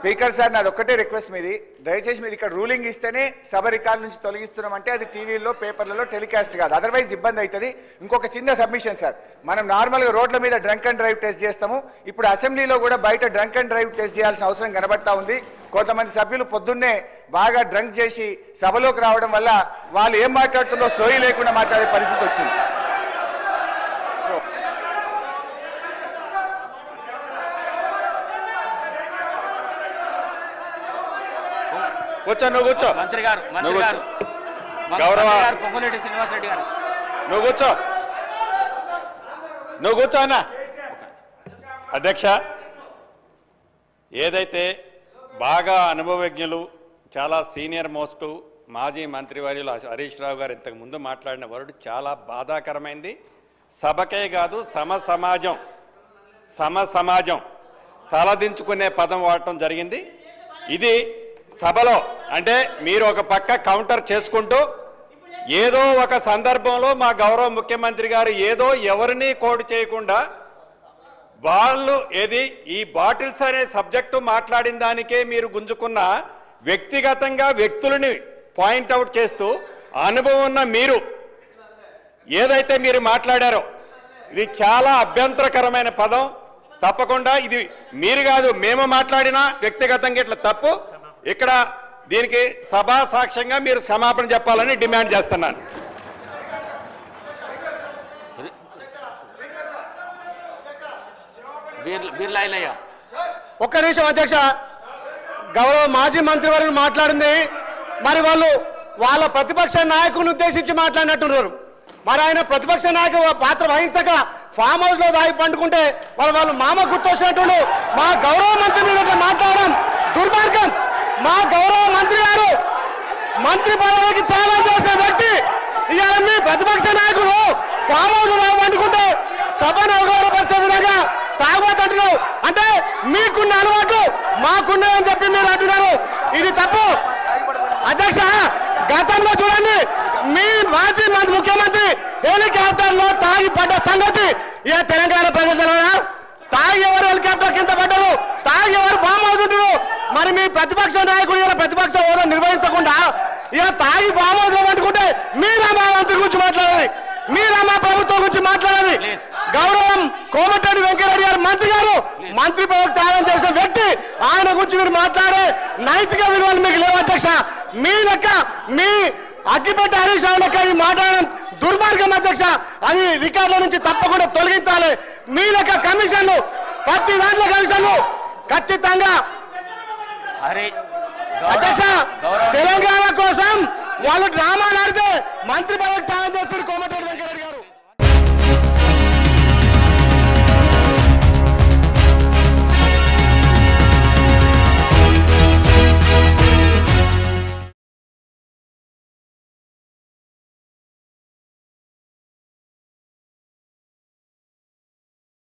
Speaker sir నాది ఒక్కటే request మీది, దయచేసి మీరు ఇక్కడ రూలింగ్ ఇస్తేనే సభ రికార్డు నుంచి తొలగిస్తున్నామంటే అది టీవీలో పేపర్లలో టెలికాస్ట్ కాదు, అదర్వైజ్ ఇబ్బంది అవుతుంది. ఇంకొక చిన్న సబ్మిషన్ సార్, మనం నార్మల్గా రోడ్ల మీద డ్రంక్ అండ్ డ్రైవ్ టెస్ట్ చేస్తాము, ఇప్పుడు అసెంబ్లీలో కూడా బయట డ్రంక్ అండ్ డ్రైవ్ టెస్ట్ చేయాల్సిన అవసరం కనబడతా ఉంది. కొంతమంది సభ్యులు పొద్దున్నే బాగా డ్రంక్ చేసి సభలోకి రావడం వల్ల వాళ్ళు ఏం మాట్లాడుతుందో సోయి లేకుండా మాట్లాడే పరిస్థితి వచ్చింది. కూర్చో, నువ్వు కూర్చో. మంత్రి గారు గౌరవ పొంగులేటి శ్రీనివాసరెడ్డి గారు నువ్వు కూర్చో అన్న. అధ్యక్ష, ఏదైతే బాగా అనుభవజ్ఞులు, చాలా సీనియర్ మోస్ట్ మాజీ మంత్రివర్యులు హరీష్ రావు గారు ఇంతకు ముందు మాట్లాడిన వర్డ్ చాలా బాధాకరమైంది. సభకే కాదు సమాజం తలదించుకునే పదం వాడటం జరిగింది. ఇది సభలో అంటే మీరు ఒక పక్క కౌంటర్ చేసుకుంటూ ఏదో ఒక సందర్భంలో మా గౌరవ ముఖ్యమంత్రి గారు ఏదో ఎవరిని కోడ్ చేయకుండా వాళ్ళు ఈ బాటిల్స్ అనే సబ్జెక్టు మాట్లాడిన దానికే మీరు గుంజుకున్న వ్యక్తిగతంగా వ్యక్తులని పాయింట్అవుట్ చేస్తూ అనుభవం ఉన్న మీరు ఏదైతే మీరు మాట్లాడారో ఇది చాలా అభ్యంతరకరమైన పదం. తప్పకుండా ఇది మీరు కాదు, మేము మాట్లాడినా వ్యక్తిగతంగా ఇట్లా తప్పు. ఇక్కడ దీనికి సభా సాక్ష్యంగా మీరు క్షమాపణ చెప్పాలని డిమాండ్ చేస్తున్నాను. ఒక్క నిమిషం అధ్యక్ష, గౌరవ మాజీ మంత్రివర్యులు మాట్లాడింది మరి వాళ్ళ ప్రతిపక్ష నాయకుని ఉద్దేశించి మాట్లాడినట్టున్నారు. మరి ఆయన ప్రతిపక్ష నాయకు పాత్ర వహించక ఫామ్ హౌస్ లో దాగి పండుకుంటే వాళ్ళు మామ గుర్తొచ్చినట్టు మా గౌరవ మంత్రి మీద మాట్లాడడం దుర్మార్గం. మా గౌరవ మంత్రి గారు మంత్రి పదవికి త్యాగం చేసే వ్యక్తి ఇవాళ మీ ప్రతిపక్ష నాయకులు ఫామ్ హౌస్ లో పండుకుంటే సభను అవగౌరవపరిచే విధంగా తాగుబోతుంటున్నావు అంటే మీకున్న అలవాటు మాకున్నాయని చెప్పి మీరు అంటున్నారు. ఇది తప్పు అధ్యక్ష. గతంలో చూడండి, మీ మాజీ ముఖ్యమంత్రి హెలికాప్టర్ లో తాగి పడ్డ సంగతి ఇక తెలంగాణ ప్రజలు తెలియదా? తాగి ఎవరు హెలికాప్టర్ కింద పడ్డారు, తాగి ఎవరు ఫామ్ హౌస్ ఉంటారు. మరి మీ ప్రతిపక్ష నాయకుడు ఇలా ప్రతిపక్ష హోదా నిర్వహించకుండా ఇక తాగి ఫామ్ హౌస్ లో పట్టుకుంటే మీరా మా మంత్రి గురించి మాట్లాడాలి, మీరా మా ప్రభుత్వం గురించి మాట్లాడాలి. గౌరవం కోమటిరెడ్డి వెంకయ్యరెడ్డి గారు మంత్రి గారు మంత్రి పదవికి త్యాగం చేసిన వ్యక్తి, ఆయన గురించి మీరు మాట్లాడే నైతిక విలువలు మీకు లేవు అధ్యక్ష. మీ లెక్క మీ అగ్గిపెట్టి హరీష్ రావు లెక్క ఈ మాట్లాడడం దుర్మార్గం అధ్యక్ష. అది రికార్డుల నుంచి తప్పకుండా తొలగించాలి. మీ లెక్క కమిషన్లు ప్రతి దాంట్లో కమిషన్లు ఖచ్చితంగా అధ్యక్ష తెలంగాణ కోసం వాళ్ళు డ్రామా ఆడితే మంత్రి పదవికి త్యాగం చేస్తున్నారు.